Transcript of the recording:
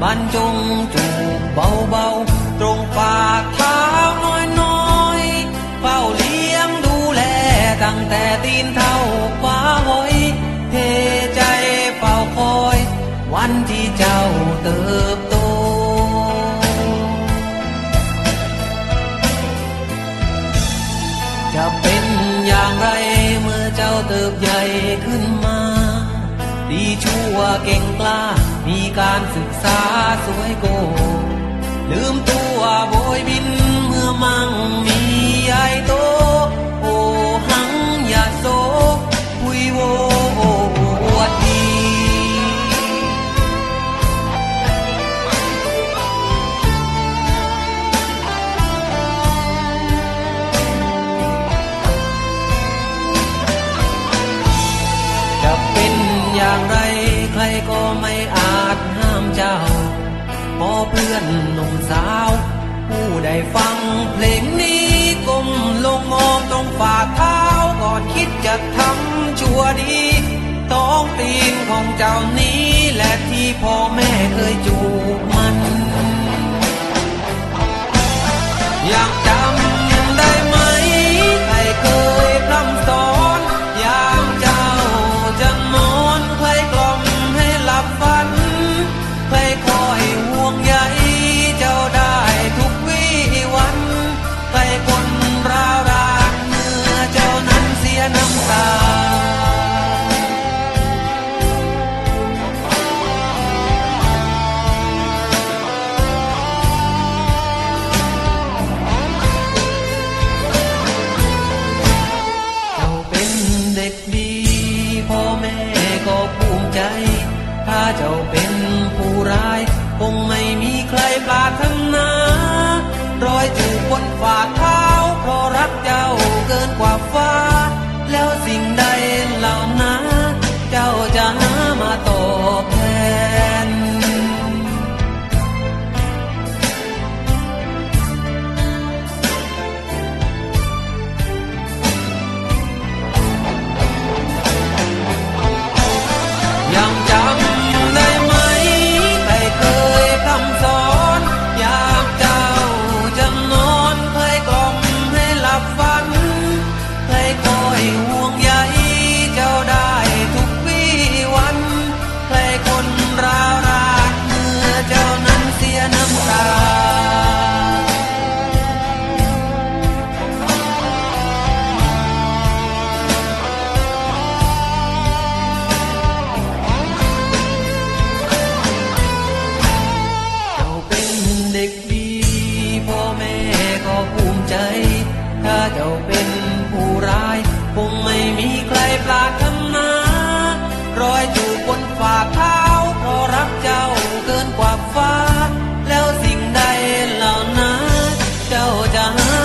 บรรจงจูบเบาๆตรงฝ่าเท้าน้อยๆเฝ้าเลี้ยงดูแลตั้งแต่ตีนเท่าฟ้าหอยเทใจเฝ้าคอยวันที่เจ้าเติบโตจะเป็นอย่างไรเมื่อเจ้าเติบใหญ่ขึ้นมาดีชั่วเก่งกล้ามีการศึกษาสวยโกลืมตัวโบยบินเมื่อมั่งมีใหญ่โตโอหังอย่าโศกคุยโวอวดดีจะเป็นอย่างไรใครก็ไม่อาจห้ามเจ้าพอเพื่อนหนุ่มสาวผู้ได้ฟังเพลงนี้ก้มลงมองตรงฝ่าเท้าก่อนคิดจะทำชั่วดีท้องตีนของเจ้านี้และที่พ่อแม่เคยจูบมันอยากจำได้ไหมใครเคยพร่ำสอนยามเจ้าจะนอนใครกล่อมให้หลับฝันใครคอยห่วงใยเจ้าได้ทุกวี่วันใครคนร้าวรานเมื่อเจ้านั้นเสียน้ำตาถ้าเจ้าเป็นผู้ร้ายคงไม่มีใครปรารถนารอยจูบบนฝ่าเท้าเพราะรักเจ้าเกินกว่าฟ้าแล้วสิ่งใดเหล่านั้นเจ้าจะหามาตอบแทนยังจำได้ไหมใครเคยพร่ำสอนยามเจ้าจะนอนเคยกล่อมให้หลับฝันเคยคอยห่วงใยเจ้าได้ทุกวี่วันใครคนร้าวรานเมื่อเจ้านั้นเสียน้ำตาถ้าเจ้าเป็นผู้ร้ายคงไม่มีใครปรารถนารอยจูบบนฝ่าเท้าเพราะรักเจ้าเกินกว่าฟ้าแล้วสิ่งใดเหล่านั้นเจ้าจะหา